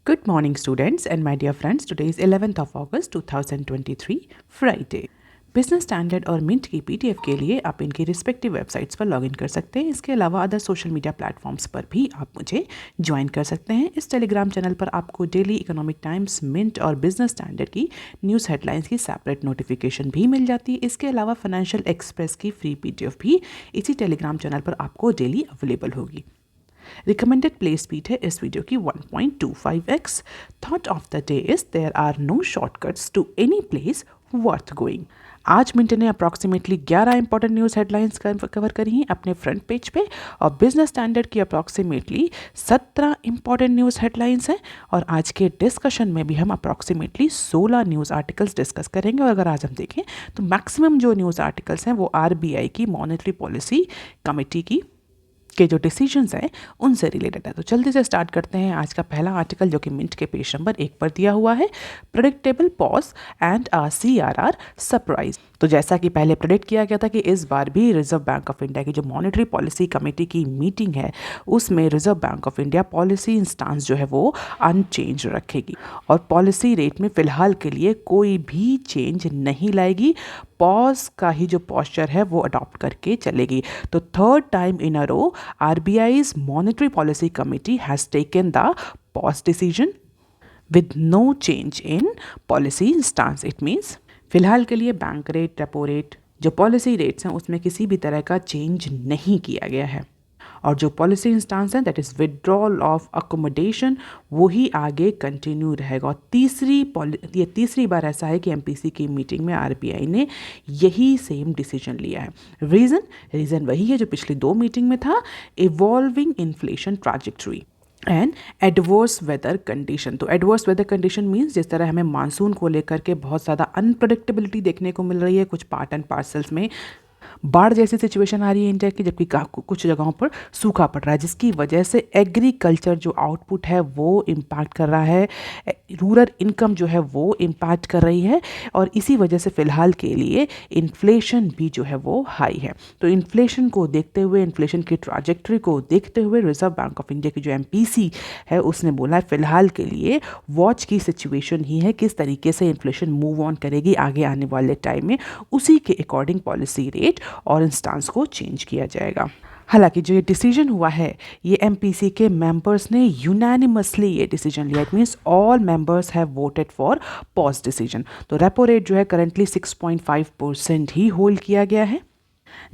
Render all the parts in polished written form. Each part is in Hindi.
Good morning, students and my dear friends. Today is 11th of August 2023, Friday. Business Standard और मिंट की पीडीएफ के लिए आप इनकी रिस्पेक्टिव वेबसाइट्स पर लॉगिन कर सकते हैं। इसके अलावा अदर सोशल मीडिया प्लेटफॉर्म्स पर भी आप मुझे ज्वाइन कर सकते हैं। इस टेलीग्राम चैनल पर आपको डेली इकोनॉमिक टाइम्स, मिंट और बिजनेस स्टैंडर्ड की न्यूज़ हेडलाइंस की सेपरेट नोटिफिकेशन भी मिल जाती है। इसके अलावा फाइनेंशियल एक्सप्रेस की फ्री पीडीएफ भी इसी टेलीग्राम चैनल पर आपको डेली अवेलेबल होगी। रिकमेंडेड प्ले स्पीड है इस वीडियो की 1.25x। Thought of the day is there are no shortcuts to any place worth going. आज मिंट ने approximately 11 important news headlines cover करी हैं अपने फ्रंट पेज पे और बिजनेस स्टैंडर्ड की अप्रॉक्सीमेटली 17 इंपॉर्टेंट न्यूज़ हेडलाइंस हैं। और आज के डिस्कशन में भी हम अप्रॉक्सीमेटली 16 न्यूज़ आर्टिकल्स डिस्कस करेंगे। और अगर आज हम देखें तो मैक्सिमम जो न्यूज़ आर्टिकल्स हैं वो आरबीआई की मॉनेटरी पॉलिसी कमेटी के जो डिसीजंस हैं उनसे रिलेटेड है। तो जल्दी से स्टार्ट करते हैं आज का पहला आर्टिकल जो कि मिंट के पेज नंबर 1 पर दिया हुआ है, predictable pause and CRR surprise. तो जैसा कि पहले प्रेडिक्ट किया गया था कि इस बार भी रिजर्व बैंक ऑफ इंडिया की जो मॉनेटरी पॉलिसी कमेटी की मीटिंग है उसमें reserve Bank of India policy stance जो है वो अनचेंज रखेगी और पॉलिसी रेट में फिलहाल के लिए कोई भी चेंज नहीं लाएगी। पॉज का ही जो पॉस्चर है वो अडॉप्ट करके चलेगी। तो third time in a row RBI's monetary policy committee has taken the pause decision with no change in policy stance. It means फिलहाल के लिए बैंक रेट, रेपो रेट जो पॉलिसी रेट्स हैं उसमें किसी भी तरह का चेंज नहीं किया गया है और जो पॉलिसी इंस्टांस है that is withdrawal of accommodation वही आगे कंटिन्यू रहेगा। और ये तीसरी बार ऐसा है कि एमपीसी की मीटिंग में आरबीआई ने यही सेम डिसीजन लिया है। रीज़न वही है जो पिछली 2 मीटिंग में था, evolving inflation trajectory and adverse weather condition. तो एडवर्स वेदर कंडीशन मीन्स जिस तरह हमें मानसून को लेकर के बहुत ज़्यादा अनप्रडिक्टेबिलिटी देखने को मिल रही है, कुछ पार्ट एंड पार्सल्स में बाढ़ जैसी सिचुएशन आ रही है इंडिया की, जबकि कुछ जगहों पर सूखा पड़ रहा है जिसकी वजह से एग्रीकल्चर जो आउटपुट है वो इम्पैक्ट कर रहा है, रूरल इनकम जो है वो इम्पैक्ट कर रही है और इसी वजह से फ़िलहाल के लिए इन्फ्लेशन भी जो है वो हाई है। तो इन्फ्लेशन को देखते हुए, इन्फ्लेशन की ट्राजेक्टरी को देखते हुए रिजर्व बैंक ऑफ इंडिया की जो एमपीसी है उसने बोला है फ़िलहाल के लिए वॉच की सिचुएशन ही है, किस तरीके से इन्फ्लेशन मूव ऑन करेगी आगे आने वाले टाइम में, उसी के अकॉर्डिंग पॉलिसी रेट और इंस्टांस को चेंज किया जाएगा। हालांकि जो ये डिसीजन हुआ है ये एमपीसी के मेंबर्स ने यूनानिमसली ये डिसीजन लिया। It means all members have voted for pause decision. तो रेपो रेट जो है करंटली 6.5% ही होल्ड किया गया है,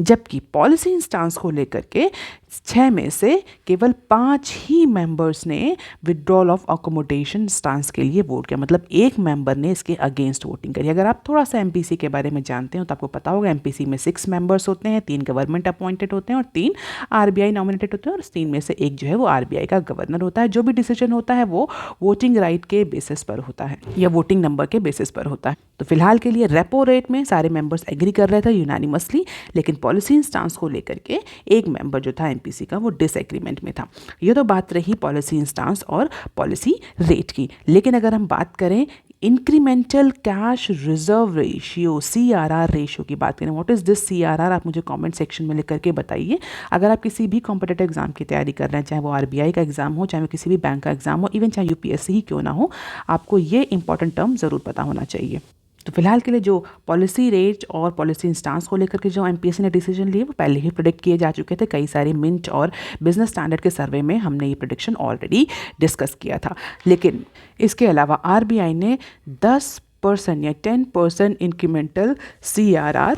जबकि पॉलिसी इंस्टांस को लेकर के 6 में से केवल 5 ही मेंबर्स ने विड्रॉल ऑफ अकोमोडेशन स्टांस के लिए वोट किया, मतलब एक मेंबर ने इसके अगेंस्ट वोटिंग करी। अगर आप थोड़ा सा एमपीसी के बारे में जानते हो तो आपको पता होगा एमपीसी में 6 मेंबर्स होते हैं, 3 गवर्नमेंट अपॉइंटेड होते हैं और 3 आरबीआई नॉमिनेटेड होते हैं और 3 में से एक जो है वो आरबीआई का गवर्नर होता है। जो भी डिसीजन होता है वो वोटिंग राइट के बेसिस पर होता है या वोटिंग नंबर के बेसिस पर होता है। तो फिलहाल के लिए रेपो रेट में सारे मेंबर्स एग्री कर रहे थे यूनानिमसली, लेकिन पॉलिसी स्टांस को लेकर के एक मेंबर जो था एमपीसी का वो डिसएग्रीमेंट में था। ये तो बात रही पॉलिसी स्टांस और पॉलिसी रेट की। लेकिन अगर हम बात करें incremental cash reserve ratio CRR ratio की बात करें, व्हाट इज़ दिस CRR, आप मुझे कमेंट सेक्शन में लिख करके बताइए। अगर आप किसी भी कॉम्पिटिटिव एग्जाम की तैयारी कर रहे हैं, चाहे वो आरबीआई का एग्जाम हो, चाहे वो किसी भी बैंक का एग्जाम हो, इवन चाहे यूपीएससी ही क्यों ना हो, आपको ये इंपॉर्टेंट टर्म ज़रूर पता होना चाहिए। तो फिलहाल के लिए जो पॉलिसी रेट और पॉलिसी इंस्टांस को लेकर के जो एमपीएससी ने डिसीजन लिए वो पहले ही प्रेडिक्ट किए जा चुके थे। कई सारे मिंट और बिजनेस स्टैंडर्ड के सर्वे में हमने ये प्रेडिक्शन ऑलरेडी डिस्कस किया था। लेकिन इसके अलावा आरबीआई ने 10% या 10% इंक्रीमेंटल CRR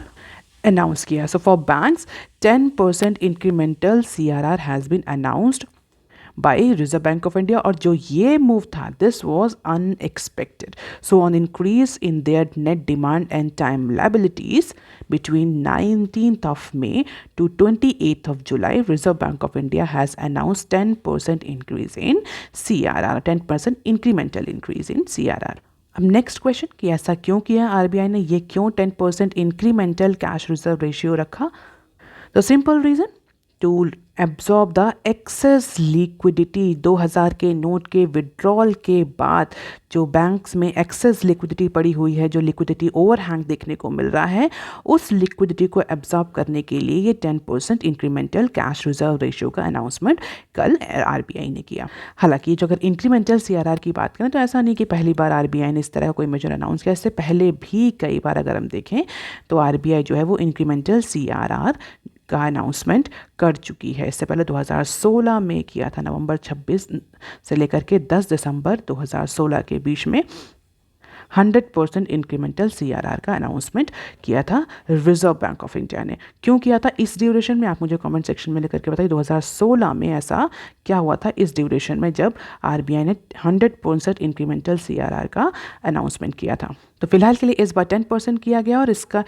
अनाउंस किया। So for banks 10% incremental CRR has been announced by Reserve Bank of India. और जो ये मूव था this was unexpected. So on increase in their net demand and time liabilities between 19th of May to 28th of July, Reserve Bank of India has announced 10% increase in CRR, 10% incremental increase in CRR. अब नेक्स्ट क्वेश्चन कि ऐसा क्यों किया आरबीआई ने, ये क्यों 10% इंक्रीमेंटल कैश रिजर्व रेशियो रखा? तो simple reason, to absorb the excess liquidity. 2000 के नोट के विड्रॉल के बाद जो बैंक्स में एक्सेस लिक्विडिटी पड़ी हुई है, जो लिक्विडिटी ओवरहैंग देखने को मिल रहा है, उस लिक्विडिटी को एब्जॉर्ब करने के लिए ये 10% इंक्रीमेंटल कैश रिजर्व रेशियो का अनाउंसमेंट कल आरबीआई ने किया। हालांकि जो अगर इंक्रीमेंटल सीआरआर की बात करें तो ऐसा नहीं कि पहली बार आरबीआई ने इस तरह का कोई मेजर अनाउंस किया। इससे पहले भी कई बार अगर हम देखें तो आरबीआई जो है वो इंक्रीमेंटल सीआरआर का अनाउंसमेंट कर चुकी है। इससे पहले 2016 में किया था, नवंबर 26 से लेकर के 10 दिसंबर 2016 के बीच में 100% इंक्रीमेंटल सीआरआर का अनाउंसमेंट किया था रिजर्व बैंक ऑफ इंडिया ने। क्यों किया था इस ड्यूरेशन में, आप मुझे कमेंट सेक्शन में लेकर के बताइए। 2016 में ऐसा क्या हुआ था इस ड्यूरेशन में जब आरबीआई ने 100% इंक्रीमेंटल सीआरआर का अनाउंसमेंट किया था। तो फिलहाल के लिए इस बार 10% किया गया और इसका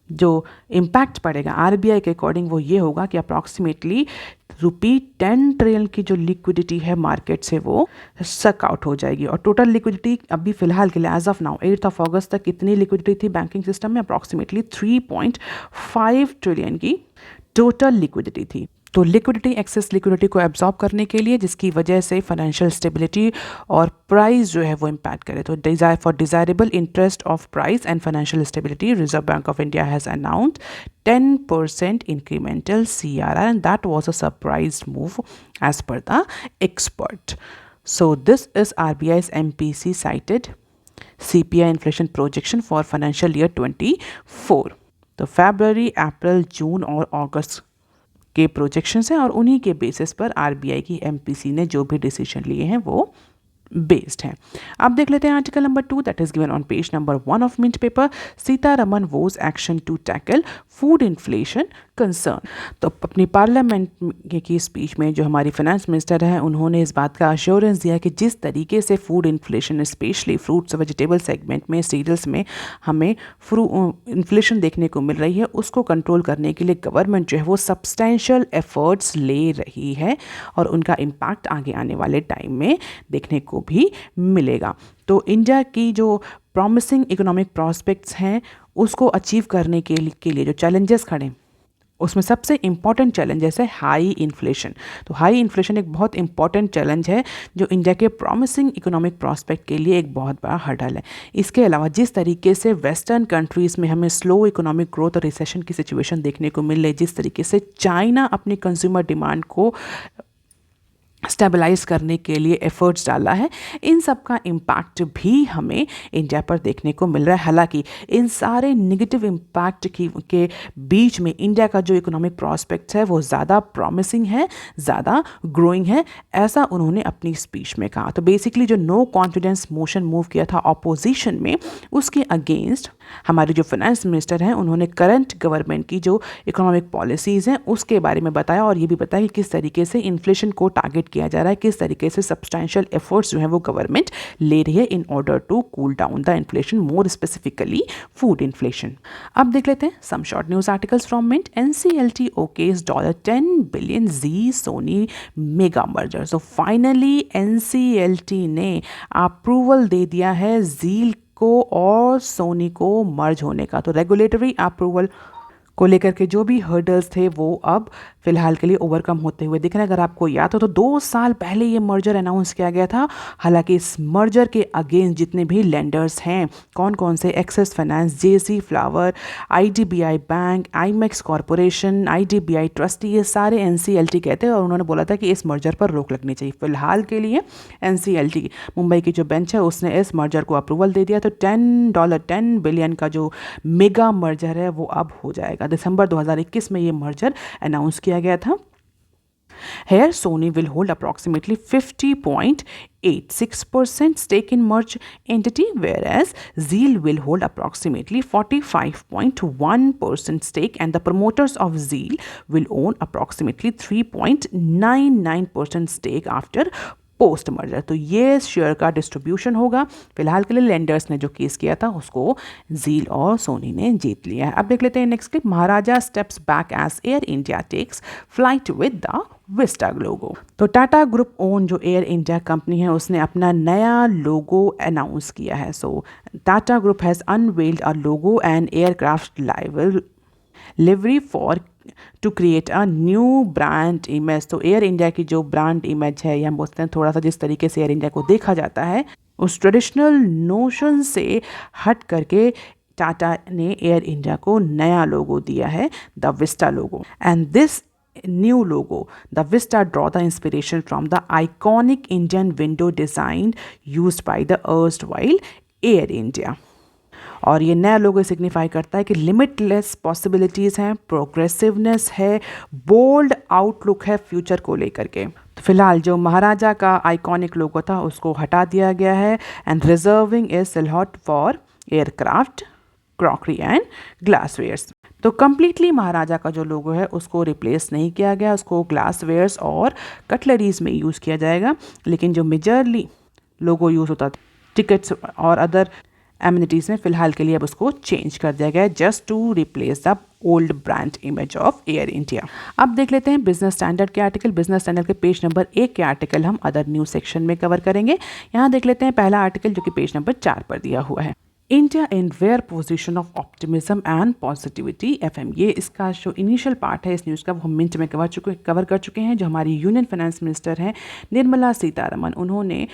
जो इम्पैक्ट पड़ेगा आरबीआई के अकॉर्डिंग वो ये होगा कि अप्रॉक्सीमेटली ₹10 ट्रिलियन की जो लिक्विडिटी है मार्केट से वो सक आउट हो जाएगी। और टोटल लिक्विडिटी अभी फिलहाल के लिए एज ऑफ नाउ 8 अगस्त तक कितनी लिक्विडिटी थी बैंकिंग सिस्टम में? अप्रॉक्सीमेटली 3.5 ट्रिलियन की टोटल लिक्विडिटी थी। तो लिक्विडिटी, एक्सेस लिक्विडिटी को एब्जॉर्ब करने के लिए, जिसकी वजह से फाइनेंशियल स्टेबिलिटी और प्राइस जो है वो इम्पैक्ट करे, तो desirable interest of price and financial stability, reserve Bank of India has announced 10% incremental CRR, and that was a surprise move as per the expert. So this is RBI's MPC cited CPI inflation projection for financial year 24. तो फरवरी, अप्रैल, जून और अगस्त के प्रोजेक्शंस हैं और उन्हीं के बेसिस पर आरबीआई की एमपीसी ने जो भी डिसीजन लिए हैं वो बेस्ड है। अब देख लेते हैं article number 2 that is given on page number 1 of Mint paper. Sitharaman vows action to tackle food inflation concern. तो अपनी पार्लियामेंट की स्पीच में जो हमारी फाइनेंस मिनिस्टर हैं उन्होंने इस बात का अश्योरेंस दिया कि जिस तरीके से फूड इन्फ्लेशन स्पेशली फ्रूट्स और वेजिटेबल सेगमेंट में, सीरियल्स में हमें इन्फ्लेशन देखने को मिल रही है, उसको कंट्रोल करने के लिए गवर्नमेंट जो है वो सब्सटेंशियल एफर्ट्स ले रही है और उनका इम्पैक्ट आगे आने वाले टाइम में देखने को भी मिलेगा। तो इंडिया की जो प्रॉमिसिंग इकोनॉमिक प्रॉस्पेक्ट्स हैं उसको अचीव करने के लिए जो चैलेंजेस खड़े, उसमें सबसे इंपॉर्टेंट चैलेंजेस है हाई इन्फ्लेशन। तो हाई इन्फ्लेशन एक बहुत इंपॉर्टेंट चैलेंज है जो इंडिया के प्रॉमिसिंग इकोनॉमिक प्रॉस्पेक्ट के लिए एक बहुत बड़ा हर्डल है। इसके अलावा जिस तरीके से वेस्टर्न कंट्रीज़ में हमें स्लो इकोनॉमिक ग्रोथ और रिसेशन की सिचुएशन देखने को मिल रही है, जिस तरीके से चाइना अपनी कंज्यूमर डिमांड को स्टेबलाइज करने के लिए एफर्ट्स डाला है, इन सब का इम्पैक्ट भी हमें इंडिया पर देखने को मिल रहा है। हालांकि इन सारे नेगेटिव इम्पैक्ट के बीच में इंडिया का जो इकोनॉमिक प्रॉस्पेक्ट्स है वो ज़्यादा प्रॉमिसिंग है, ज़्यादा ग्रोइंग है, ऐसा उन्होंने अपनी स्पीच में कहा। तो बेसिकली जो नो कॉन्फिडेंस मोशन मूव किया था ऑपोजिशन में, उसके अगेंस्ट हमारे जो फाइनेंस मिनिस्टर हैं उन्होंने करंट गवर्नमेंट की जो इकोनॉमिक पॉलिसीज़ हैं उसके बारे में बताया और ये भी बताया कि किस तरीके से इन्फ्लेशन को टारगेट किया जा रहा है, किस तरीके से सब्सटेंशियल एफर्ट्स जो है वो गवर्नमेंट ले रही है in order to cool down the inflation, more specifically food inflation. अब देख लेते हैं some short news articles from Mint. NCLT okays $10 billion Zee Sony mega merger. So finally NCLT ने अप्रूवल दे दिया है जील को और सोनी को मर्ज होने का। तो रेगुलेटरी अप्रूवल को लेकर के जो भी हर्डल्स थे वो अब फिलहाल के लिए ओवरकम होते हुए दिख रहे हैं। अगर आपको याद हो तो 2 साल पहले ये मर्जर अनाउंस किया गया था। हालांकि इस मर्जर के अगेंस्ट जितने भी लेंडर्स हैं, कौन कौन से, Axis finance, JC flower, IDBI bank, Imex corporation, IDBI trustee, ये सारे एनसीएलटी कहते हैं और उन्होंने बोला था कि इस मर्जर पर रोक लगनी चाहिए। फिलहाल के लिए एनसीएलटी मुंबई की जो बेंच है उसने इस मर्जर को अप्रूवल दे दिया। तो $10 बिलियन का जो मेगा मर्जर है वो अब हो जाएगा। दिसंबर 2021 में ये मर्जर अनाउंस किया गया था। Here, Sony will hold approximately 50.86% stake in merged entity, whereas Zeal will hold approximately 45.1% stake, and the promoters of Zeal will own approximately 3.99% stake after post merger. तो ये शेयर का डिस्ट्रीब्यूशन होगा। फिलहाल के लिए लेंडर्स ने जो केस किया था उसको जील और सोनी ने जीत लिया है। अब देख लेते हैं next clip. Maharaja steps back as Air India takes flight with the Vista logo. तो टाटा ग्रुप ओन जो एयर इंडिया कंपनी है उसने अपना नया लोगो अनाउंस किया है। So Tata group has unveiled a logo and aircraft livery for to create a new brand image. तो एयर इंडिया की जो ब्रांड इमेज है, या हम बोलते हैं थोड़ा सा जिस तरीके से एयर इंडिया को देखा जाता है, उस ट्रेडिशनल नोशन से हट करके टाटा ने एयर इंडिया को नया लोगो दिया है, the Vista logo. And this new logo, the Vista, draw the inspiration from the iconic Indian window design used by the erstwhile Air India। और ये नया लोगो सिग्निफाई करता है कि लिमिटलेस पॉसिबिलिटीज़ हैं, प्रोग्रेसिवनेस है, बोल्ड आउटलुक है फ्यूचर को लेकर के। तो फिलहाल जो महाराजा का आइकॉनिक लोगो था उसको हटा दिया गया है, and reserving is silhouette for aircraft, crockery and glasswares. तो कम्प्लीटली महाराजा का जो लोगो है उसको रिप्लेस नहीं किया गया, उसको ग्लासवेयर्स और कटलरीज में यूज़ किया जाएगा, लेकिन जो मेजरली लोगो यूज़ होता था टिकट्स और अदर एमिनिटीज़ में, फिलहाल के लिए अब उसको चेंज कर दिया गया है, just to replace the old brand image of Air India. अब देख लेते हैं बिजनेस स्टैंडर्ड के आर्टिकल। बिजनेस स्टैंडर्ड के पेज नंबर 1 के आर्टिकल हम अदर न्यूज़ सेक्शन में कवर करेंगे। यहाँ देख लेते हैं पहला आर्टिकल जो कि पेज नंबर 4 पर दिया हुआ है, India in where position of optimism and positivity FM। ये इसका जो इनिशियल पार्ट है इस न्यूज़ का वो हम मिनट में कवर कर चुके हैं। जो हमारी यूनियन फाइनेंस मिनिस्टर हैं निर्मला सीतारमन, उन्होंने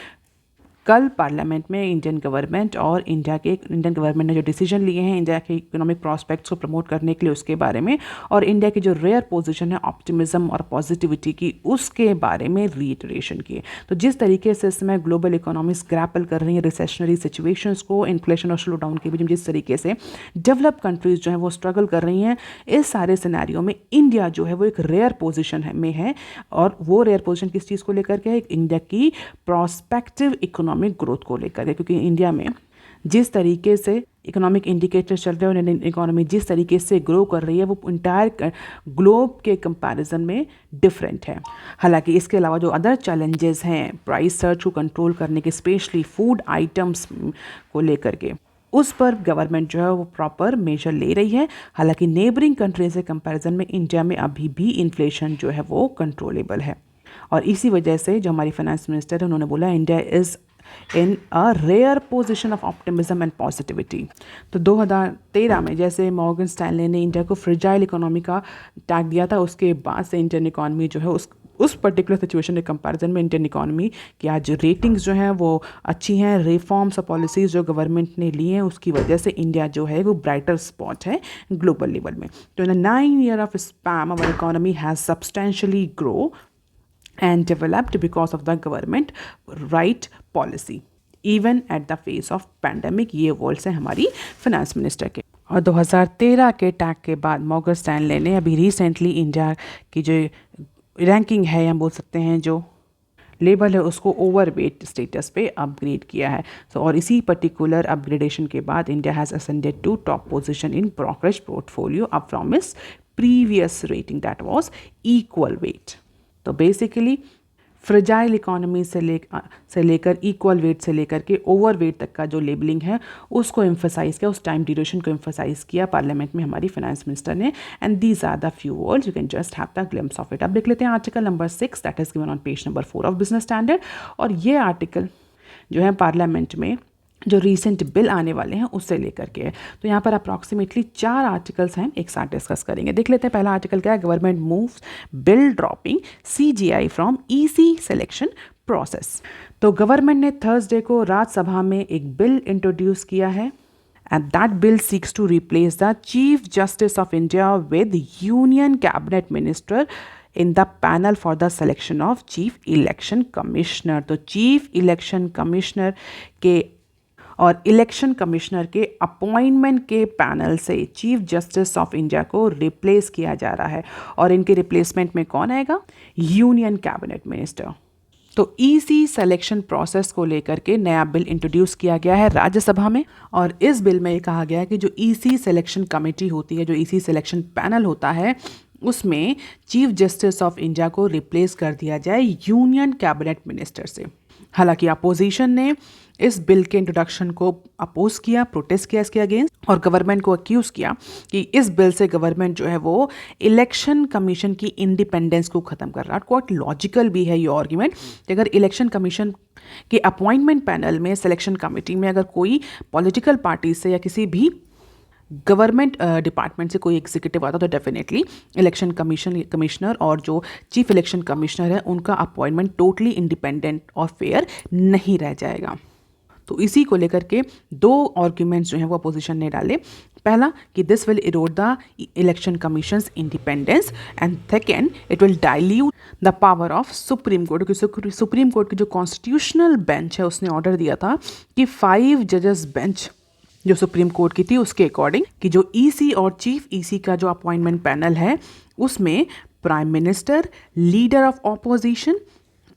कल पार्लियामेंट में इंडियन गवर्नमेंट ने जो डिसीजन लिए हैं इंडिया के इकोनॉमिक प्रॉस्पेक्ट्स को प्रमोट करने के लिए उसके बारे में, और इंडिया की जो रेयर पोजीशन है ऑप्टिमिज्म और पॉजिटिविटी की उसके बारे में रीइटरेशन किए। तो जिस तरीके से इस समय ग्लोबल इकोनॉमीज ग्रैपल कर रही हैं रिसेशनरी सिचुएशंस को, इन्फ्लेशन और स्लो डाउन के बीच जिस तरीके से डेवलप कंट्रीज जो है वो स्ट्रगल कर रही हैं, इस सारे सिनेरियो में इंडिया जो है वो एक रेयर पोजिशन में है। और वो रेयर पोजिशन किस चीज़ को लेकर के है? इंडिया की प्रॉस्पेक्टिव इकोनॉमिक ग्रोथ को लेकर के, क्योंकि इंडिया में जिस तरीके से इकोनॉमिक इंडिकेटर्स चल रहे हैं और इंडियन इकोनॉमी जिस तरीके से ग्रो कर रही है वो इंटायर ग्लोब के कंपैरिजन में डिफरेंट है। हालांकि इसके अलावा जो अदर चैलेंजेस हैं प्राइस सर्च को कंट्रोल करने के, स्पेशली फूड आइटम्स को लेकर के, उस पर गवर्नमेंट जो है वो प्रॉपर मेजर ले रही है। हालांकि नेबरिंग कंट्रीज के कंपैरिजन में इंडिया में अभी भी इन्फ्लेशन जो है वो कंट्रोलेबल है, और इसी वजह से जो हमारी फाइनेंस मिनिस्टर है उन्होंने बोला India is in a rare position of optimism and positivity. तो 2013 में जैसे मॉर्गन स्टैनले ने इंडिया को फ्रेजाइल इकोनॉमी का टैग दिया था, उसके बाद से इंडियन इकोनॉमी जो है उस पर्टिकुलर सिचुएशन के कंपैरिजन में इंडियन इकोनॉमी की आज रेटिंग्स जो हैं वो अच्छी हैं। रिफॉर्म्स और पॉलिसीज़ जो गवर्नमेंट ने ली हैं उसकी वजह से इंडिया जो है वो ब्राइटर स्पॉट है ग्लोबल लेवल में। तो in 9 year of spam our economy has substantially grow and developed because of the government right policy even at the face of pandemic। ये वर्ड्स हैं हमारी फाइनेंस मिनिस्टर के। और 2013 के टैग के बाद मॉर्गन स्टैनले ने अभी रिसेंटली इंडिया की जो रैंकिंग है, हम बोल सकते हैं जो लेवल है, उसको ओवरवेट स्टेटस पे अपग्रेड किया है। और इसी पर्टिकुलर अपग्रेडेशन के बाद India has ascended to top position in brokerage portfolio up from its previous rating that was equal weight. तो बेसिकली फ्रेजाइल इकोनॉमी से लेकर इक्वल वेट से लेकर के ओवर वेट तक का जो लेबलिंग है उसको एम्फसाइज किया, उस टाइम ड्यूरेशन को एम्फसाइज किया पार्लियामेंट में हमारी फाइनेंस मिनिस्टर ने। And these are the few words, you can just have the glimpse of it. अब देख लेते हैं article number 6 that is given on page number 4 of Business Standard. और ये आर्टिकल जो है पार्लियामेंट में जो रीसेंट बिल आने वाले हैं उससे लेकर के है। तो यहाँ पर अप्रॉक्सीमेटली 4 आर्टिकल्स हैं, एक साथ डिस्कस करेंगे। देख लेते हैं पहला आर्टिकल क्या है, government moves bill dropping CGI from EC selection process. तो गवर्नमेंट ने थर्सडे को राज्यसभा में एक बिल इंट्रोड्यूस किया है, and that bill seeks to replace the Chief Justice of India with Union Cabinet Minister in the panel for the selection of Chief Election Commissioner। तो Chief Election Commissioner के और इलेक्शन कमिश्नर के अपॉइंटमेंट के पैनल से चीफ जस्टिस ऑफ इंडिया को रिप्लेस किया जा रहा है। और इनके रिप्लेसमेंट में कौन आएगा? Union cabinet minister. तो EC सिलेक्शन प्रोसेस को लेकर के नया बिल इंट्रोड्यूस किया गया है राज्यसभा में, और इस बिल में ये कहा गया है कि जो EC सिलेक्शन कमेटी होती है, जो EC सिलेक्शन पैनल होता है, उसमें चीफ जस्टिस ऑफ इंडिया को रिप्लेस कर दिया जाए यूनियन कैबिनेट मिनिस्टर से। हालांकि अपोजिशन ने इस बिल के इंट्रोडक्शन को अपोज किया, प्रोटेस्ट किया इसके अगेंस्ट, और गवर्नमेंट को अक्यूज किया कि इस बिल से गवर्नमेंट जो है वो इलेक्शन कमीशन की इंडिपेंडेंस को ख़त्म कर रहा है। क्वाइट लॉजिकल भी है ये आर्ग्यूमेंट कि अगर इलेक्शन कमीशन के अपॉइंटमेंट पैनल में, सिलेक्शन कमेटी में अगर कोई पॉलिटिकल पार्टी से या किसी भी गवर्नमेंट डिपार्टमेंट से कोई एग्जीक्यूटिव आता तो डेफिनेटली इलेक्शन कमिश्नर और जो चीफ इलेक्शन कमिश्नर है उनका अपॉइंटमेंट टोटली इंडिपेंडेंट और फेयर नहीं रह जाएगा। तो इसी को लेकर के दो आर्ग्यूमेंट्स जो हैं वो अपोजिशन ने डाले। पहला कि this will Erode the election commissions independence and second it will dilute the power of supreme court, क्योंकि सुप्रीम कोर्ट की जो कॉन्स्टिट्यूशनल बेंच है उसने ऑर्डर दिया था कि 5 जजेस बेंच जो सुप्रीम कोर्ट की थी उसके अकॉर्डिंग कि जो ईसी और चीफ ईसी का जो अपॉइंटमेंट पैनल है उसमें prime minister, leader of opposition,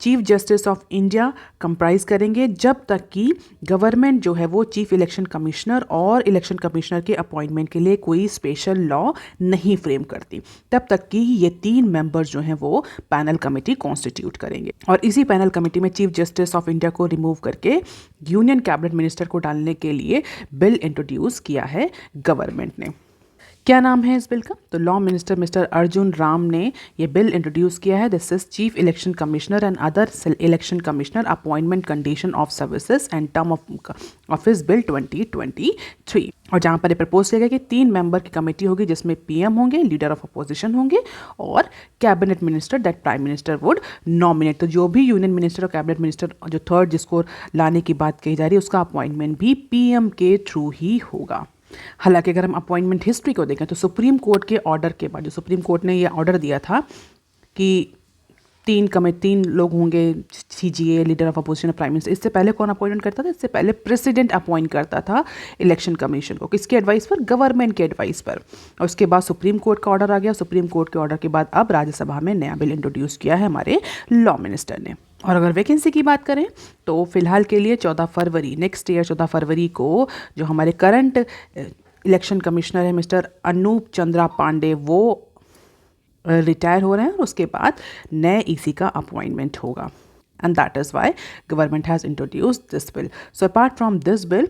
chief justice of India comprise करेंगे, जब तक कि गवर्नमेंट जो है वो चीफ इलेक्शन कमिश्नर और इलेक्शन कमिश्नर के अपॉइंटमेंट के लिए कोई स्पेशल लॉ नहीं फ्रेम करती, तब तक कि ये 3 मेंबर्स जो हैं वो पैनल कमेटी कॉन्स्टिट्यूट करेंगे। और इसी पैनल कमेटी में चीफ जस्टिस ऑफ इंडिया को रिमूव करके यूनियन कैबिनेट मिनिस्टर को डालने के लिए बिल इंट्रोड्यूस किया है गवर्नमेंट ने। क्या नाम है इस बिल का? तो law minister mister Arjun Ram ने ये बिल इंट्रोड्यूस किया है। This is chief election commissioner and other election commissioner appointment condition of services and term of office bill 2023। और जहाँ पर ये प्रपोज किया गया कि 3 मेंबर की कमेटी होगी जिसमें पीएम होंगे, लीडर ऑफ अपोजिशन होंगे और cabinet minister that prime minister would nominate. तो जो भी यूनियन मिनिस्टर और कैबिनेट मिनिस्टर जो थर्ड जिसको लाने की बात कही जा रही है उसका अपॉइंटमेंट भी पीएम के थ्रू ही होगा। हालांकि अगर हम अपॉइंटमेंट हिस्ट्री को देखें तो सुप्रीम कोर्ट के ऑर्डर के बाद जो सुप्रीम कोर्ट ने ये ऑर्डर दिया था कि 3 लोग होंगे, CGA, leader of opposition, prime minister, इससे पहले कौन अपॉइंटमेंट करता था? इससे पहले प्रेसिडेंट अपॉइंट करता था इलेक्शन कमीशन को। किसके एडवाइस पर? गवर्नमेंट के एडवाइस पर। और उसके बाद सुप्रीम कोर्ट का ऑर्डर आ गया। सुप्रीम कोर्ट के ऑर्डर के बाद अब राज्यसभा में नया बिल इंट्रोड्यूस किया है हमारे लॉ मिनिस्टर ने। और अगर वैकेंसी की बात करें तो फिलहाल के लिए 14 फरवरी नेक्स्ट ईयर 14 फरवरी को जो हमारे करंट इलेक्शन कमिश्नर है मिस्टर अनूप चंद्रा पांडे वो रिटायर हो रहे हैं और उसके बाद नए ईसी का अपॉइंटमेंट होगा। And that is why government has introduced this bill. So apart from this bill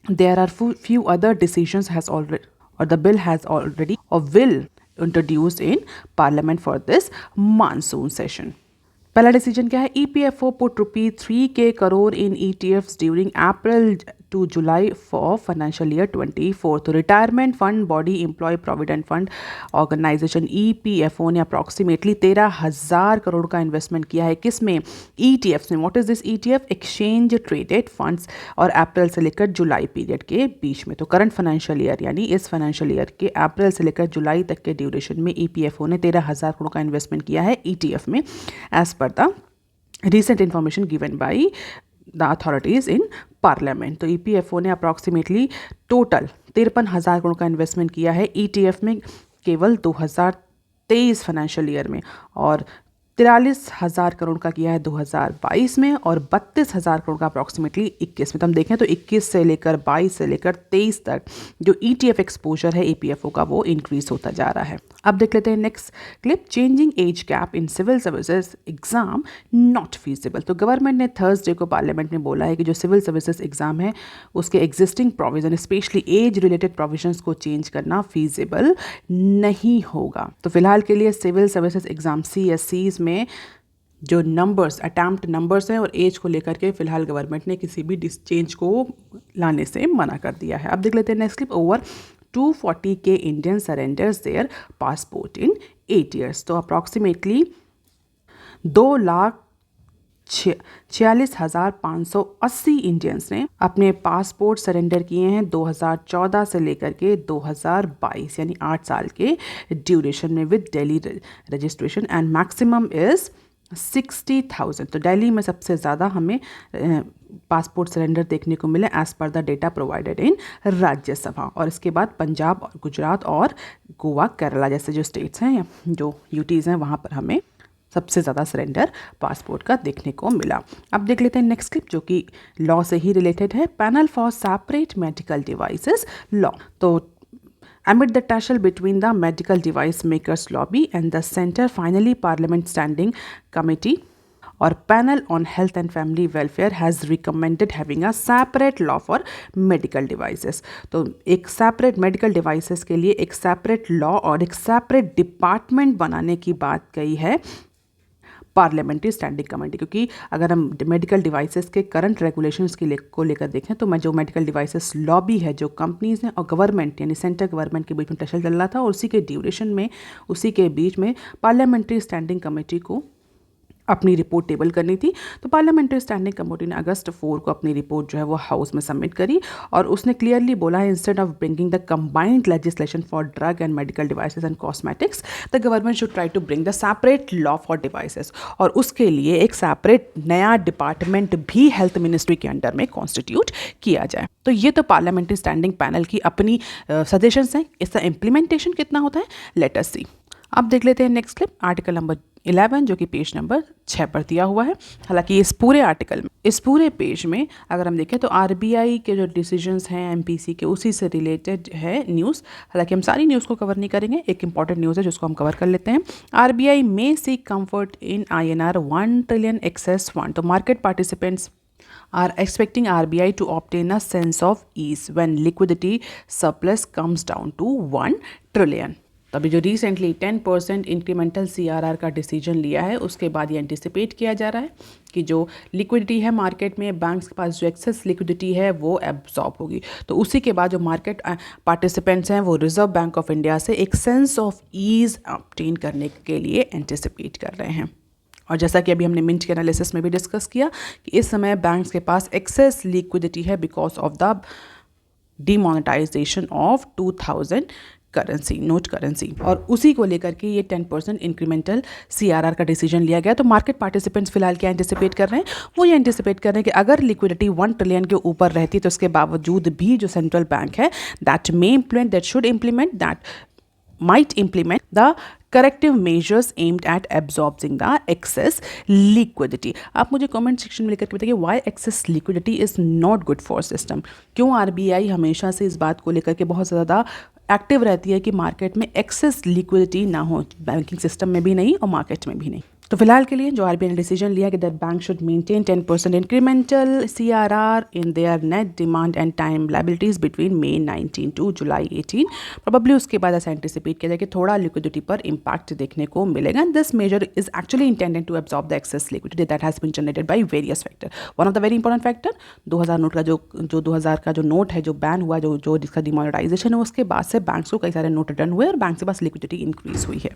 there are few other decisions has already or the bill has already or will introduced in parliament for this monsoon session. पहला डिसीजन क्या है? EPFO put ₹3K crore in ETFs during April to July for financial year 24। तो retirement fund body employ provident fund organisation EPFO ने अप्रॉक्सीमेटली 13,000 करोड़ का इन्वेस्टमेंट किया है। किस में? ETFs में। What is this ETF? Exchange traded funds, और अप्रैल से लेकर जुलाई पीरियड के बीच में। तो करंट फाइनेंशियल ईयर यानी इस फाइनेंशियल ईयर के अप्रैल से लेकर जुलाई तक के ड्यूरेशन में ईपीएफओ ने 13,000 करोड़ का इन्वेस्टमेंट किया है ETF में, as per the recent information given by the authorities in parliament। तो ईपीएफओ ने अप्रॉक्सीमेटली टोटल 53,000 करोड़ का इन्वेस्टमेंट किया है ETF में केवल 2023 फाइनेंशियल ईयर में, और 43,000 करोड़ का किया है 2022 में, और 32,000 करोड़ का अप्रॉक्सीमेटली 21 में। तो हम देखें तो 21 से लेकर 22 से लेकर 23 तक जो ETF एक्सपोजर है ईपीएफओ का वो इंक्रीज होता जा रहा है। अब देख लेते हैं next clip. Changing age cap in civil services exam not feasible. तो गवर्नमेंट ने थर्सडे को पार्लियामेंट में बोला है कि जो सिविल सर्विसेज एग्जाम है उसके existing provision specially age related provisions को चेंज करना फीजिबल नहीं होगा। तो फिलहाल के लिए सिविल सर्विसेज एग्जाम CSCs में जो नंबर्स अटैम्प्ट नंबर्स हैं और एज को लेकर के फिलहाल गवर्नमेंट ने किसी भी चेंज को लाने से मना कर दिया है। अब देख लेते हैं next clip. Over 240K Indian surrenders their passport in 8 years। तो अप्रॉक्सीमेटली 2,46,580 इंडियन्स ने अपने पासपोर्ट सरेंडर किए हैं 2014 से लेकर के 2022 यानी 8 साल के ड्यूरेशन में with Delhi registration, and maximum is 60,000। तो दिल्ली में सबसे ज़्यादा हमें पासपोर्ट सरेंडर देखने को मिले as per the data provided in Rajya Sabha, और इसके बाद पंजाब और गुजरात और गोवा केरला जैसे जो स्टेट्स हैं जो यूटीज़ हैं वहाँ पर हमें सबसे ज़्यादा सरेंडर पासपोर्ट का देखने को मिला। अब देख लेते हैं नेक्स्ट क्लिप जो कि लॉ से ही रिलेटेड है। Panel for separate medical devices law. तो amid the tussle between the medical device makers lobby and the center, finally parliament standing committee or panel on health and family welfare has recommended having a separate law for medical devices। तो एक separate medical devices के लिए एक separate law और एक separate department बनाने की बात कही है पार्लियामेंट्री स्टैंडिंग कमेटी, क्योंकि अगर हम मेडिकल डिवाइसेस के करंट रेगुलेशंस को लेकर देखें तो मैं जो मेडिकल डिवाइसेस लॉबी है, जो कंपनीज हैं और गवर्नमेंट यानी सेंट्रल गवर्नमेंट के बीच में टसल चल रहा था, और उसी के ड्यूरेशन में, उसी के बीच में पार्लियामेंट्री स्टैंडिंग कमेटी को अपनी रिपोर्ट टेबल करनी थी। तो पार्लियामेंट्री स्टैंडिंग कमेटी ने अगस्त 4 को अपनी रिपोर्ट जो है वो हाउस में सबमिट करी, और उसने क्लियरली बोला है, instead of bringing the combined legislation for drug and medical devices and cosmetics, the government should try to bring the separate law for devices, और उसके लिए एक सेपरेट नया डिपार्टमेंट भी हेल्थ मिनिस्ट्री के अंडर में कॉन्स्टिट्यूट किया जाए। तो ये तो पार्लियामेंट्री स्टैंडिंग पैनल की अपनी सजेशंस हैं। इसका इम्प्लीमेंटेशन कितना होता है, लेट अस सी। अब देख लेते हैं नेक्स्ट क्लिप, आर्टिकल नंबर 11 जो कि पेज नंबर 6 पर दिया हुआ है। हालांकि इस पूरे आर्टिकल में, इस पूरे पेज में अगर हम देखें तो आरबीआई के जो डिसीजंस हैं एमपीसी के, उसी से रिलेटेड है न्यूज़। हालांकि हम सारी न्यूज़ को कवर नहीं करेंगे, एक इंपॉर्टेंट न्यूज़ है जिसको हम कवर कर लेते हैं। आरबीआई में seek comfort in INR 1 trillion excess fund. तो market participants are expecting RBI to obtain a sense of ease when liquidity surplus comes down to 1 trillion। तभी जो रिसेंटली 10% इंक्रीमेंटल CRR का डिसीजन लिया है, उसके बाद ये एंटिसिपेट किया जा रहा है कि जो लिक्विडिटी है मार्केट में, बैंक्स के पास जो एक्सेस लिक्विडिटी है वो एब्जॉर्ब होगी। तो उसी के बाद जो मार्केट पार्टिसिपेंट्स हैं वो रिजर्व बैंक ऑफ इंडिया से एक सेंस ऑफ ईज ऑब्टेन करने के लिए एंटिसिपेट कर रहे हैं। और जैसा कि अभी हमने मिंट के एनालिसिस में भी डिस्कस किया कि इस समय बैंक्स के पास एक्सेस लिक्विडिटी है because of the demonetisation of 2000 currency, note currency, और उसी को लेकर के ये 10% इंक्रीमेंटल CRR का डिसीजन लिया गया। तो मार्केट पार्टिसिपेंट्स फिलहाल क्या एंटिसिपेट कर रहे हैं, वो ये एंटिसिपेट कर रहे हैं कि अगर लिक्विडिटी 1 ट्रिलियन के ऊपर रहती तो उसके बावजूद भी जो सेंट्रल बैंक है that might implement the corrective measures aimed at absorbing the excess liquidity। आप मुझे कमेंट सेक्शन में लिख करके बताइए why excess liquidity is not good for system। क्यों RBI हमेशा से इस बात को लेकर के बहुत ज़्यादा एक्टिव रहती है कि मार्केट में एक्सेस लिक्विडिटी ना हो, बैंकिंग सिस्टम में भी नहीं और मार्केट में भी नहीं। तो फिलहाल के लिए जो आरबीआई ने डिसीजन लिया कि that bank should maintain 10% incremental CRR in their net demand and time liabilities between May 19 to July 18। Probably उसके बाद ऐसा एंटिसिपेट किया जाए कि थोड़ा लिक्विडिटी पर इम्पैक्ट देखने को मिलेगा। This measure is actually intended to absorb the excess liquidity that has been generated by various factor. One of the very important factor 2000 note का जो 2000 का जो नोट है जो बैन हुआ, जो जिसका डिमोनेटाइजेशन है, उसके बाद से बैंक्स को कई सारे नोट रिटर्न हुए और बैंक के पास लिक्विडिटी इंक्रीज हुई है।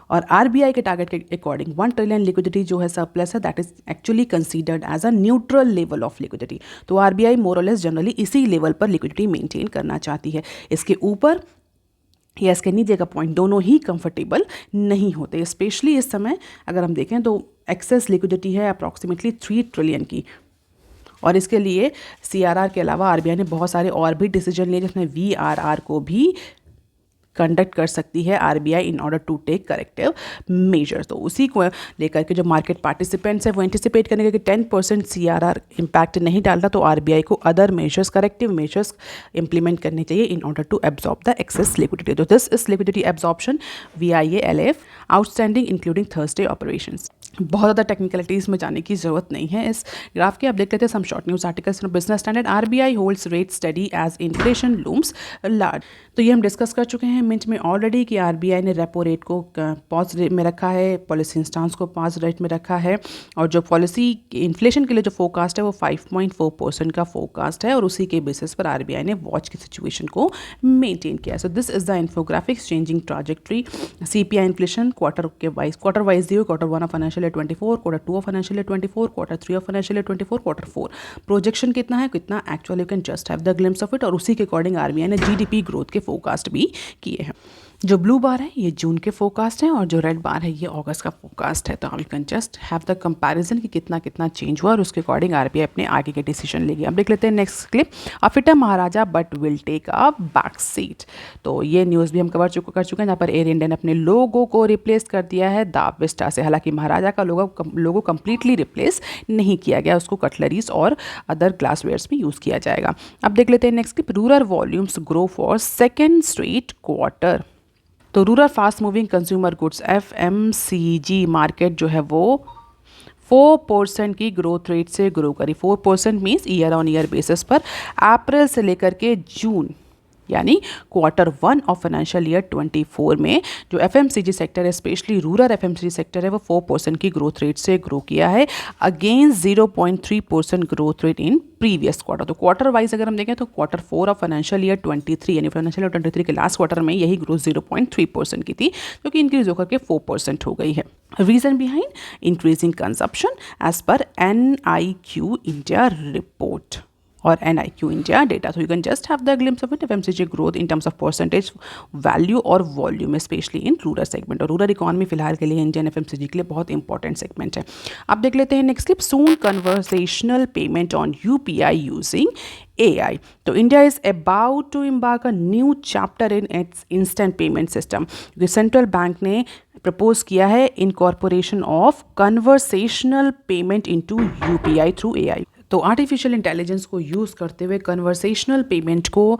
और आरबीआई के टारगेट के अकॉर्डिंग 1 ट्रिलियन लिक्विडिटी जो है सरप्लस है, that is actually considered as a neutral level of liquidity. तो आरबीआई मोर और लेस जनरली इसी लेवल पर लिक्विडिटी मेंटेन करना चाहती है। इसके ऊपर या इसके नीचे का पॉइंट दोनों ही कंफर्टेबल नहीं होते। स्पेशली इस समय अगर हम देखें तो एक्सेस लिक्विडिटी है अप्रॉक्सीमेटली 3 ट्रिलियन की, और इसके लिए CRR के अलावा आरबीआई ने बहुत सारे और भी डिसीजन लिए जिसमें VRR को भी कंडक्ट कर सकती है RBI in order to take corrective measures. तो उसी को लेकर के जो मार्केट पार्टिसिपेंट्स हैं वो एंटिसिपेट करेंगे कि 10% CRR इम्पैक्ट नहीं डालता तो आरबीआई को other measures, corrective measures implement करने चाहिए in order to absorb the excess liquidity. तो this is liquidity absorption VIA-LF outstanding including Thursday operations. बहुत ज़्यादा टेक्निकलिटीज़ में जाने की जरूरत नहीं है इस ग्राफ के। अब देख लेते हैं some short news articles from Business Standard. RBI holds rate steady as inflation looms large. तो ये हम डिस्कस कर चुके हैं मिंट में ऑलरेडी कि आरबीआई ने रेपो रेट को पॉज रेट में रखा है, पॉलिसी इंस्टांस को पॉज रेट में रखा है, और जो पॉलिसी इन्फ्लेशन के लिए जो फोरकास्ट है वो 5.4% का फोरकास्ट है, और उसी के बेसिस पर आरबीआई ने वॉच की सिचुएशन को मेंटेन किया। सो this is the infographics changing trajectory. CPI inflation quarter wise दी हुई, quarter 1 of financial year 24, quarter 2 of financial year 24, quarter 3 of financial year 24, quarter 4 projection कितना है, कितना actually, you can just have the glimpse of it. और उसी के अकॉर्डिंग आरबीआई ने GDP ग्रोथ के फोरकास्ट भी किए हैं। जो ब्लू बार है ये जून के फोरकास्ट हैं और जो रेड बार है ये अगस्त का फोरकास्ट है। तो you can just have the comparison कि कितना कितना चेंज हुआ और उसके अकॉर्डिंग आरबीआई अपने आगे के डिसीजन लेगी। अब देख लेते हैं नेक्स्ट क्लिप। अफिटा Maharaja but will take a back seat. तो ये न्यूज़ भी हम कर चुके हैं जहाँ पर एयर इंडिया ने अपने लोगो को रिप्लेस कर दिया है द विस्टा से। हालांकि महाराजा का लोगो कंप्लीटली रिप्लेस नहीं किया गया, उसको कटलरीज और अदर ग्लासवेयर्स में यूज़ किया जाएगा। अब देख लेते हैं next clip. Rural volumes grow for second straight quarter. तो rural fast moving consumer goods FMCG market जो है वो 4% की ग्रोथ रेट से ग्रो करी। 4% means year on year basis पर अप्रैल से लेकर के जून यानी Q1 ऑफ फाइनेंशियल ईयर 24 में जो FMCG सेक्टर है, स्पेशली रूरल FMCG सेक्टर है, वो 4% की ग्रोथ रेट से ग्रो किया है against 0.3% growth rate in previous quarter. तो क्वार्टर वाइज अगर हम देखें तो Q4 ऑफ फाइनेंशियल ईयर 23 यानी फाइनेंशियल ईयर 23 के लास्ट क्वार्टर में यही ग्रोथ 0.3% की थी, जो कि इंक्रीज होकर के 4% हो गई है। Reason behind increasing consumption as per NIQ India report or NIQ India data. So you can just have the glimpse of it, FMCG growth in terms of percentage, value और volume, especially in rural segment. और rural economy फिलहाल के लिए इंडियन FMCG के लिए बहुत इंपॉर्टेंट सेगमेंट है। अब देख लेते हैं next clip, soon conversational payment on UPI using AI. तो India is about to embark a new chapter in its instant payment system. Central bank ने प्रपोज किया है incorporation of conversational payment into UPI through AI। तो आर्टिफिशियल इंटेलिजेंस को यूज़ करते हुए कन्वर्सेशनल पेमेंट को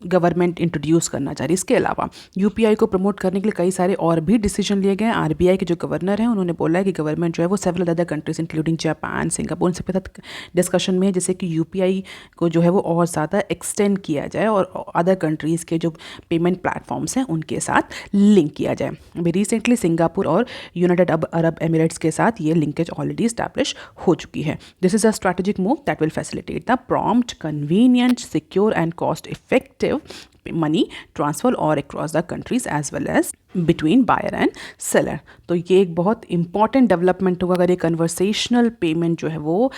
गवर्नमेंट इंट्रोड्यूस करना चाह रही है। इसके अलावा UPI को प्रमोट करने के लिए कई सारे और भी डिसीजन लिए गए हैं। RBI के जो गवर्नर हैं उन्होंने बोला है कि गवर्नमेंट जो है वो several other countries including Japan, Singapore, उनसे के साथ डिस्कशन में है जैसे कि UPI को जो है वो और ज़्यादा एक्सटेंड किया जाए और अदर कंट्रीज़ के जो पेमेंट प्लेटफॉर्म्स हैं उनके साथ लिंक किया जाए। अभी रिसेंटली सिंगापुर और यूनाइटेड अरब एमिरेट्स के साथ ये लिंकेज ऑलरेडी इस्टेब्लिश हो चुकी है। This is a strategic move that will facilitate the prompt, convenient, secure and cost effective money transfer और across the countries as well as between buyer and seller. तो ये एक बहुत इंपॉर्टेंट डेवलपमेंट होगा अगर ये कन्वर्सेशनल पेमेंट जो है वो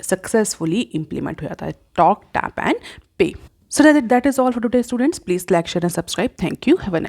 सक्सेसफुली इंप्लीमेंट हो जाता है। टॉक, टैप एंड पे। So that is all for today, students. Please like, share and subscribe. Thank you. Have a nice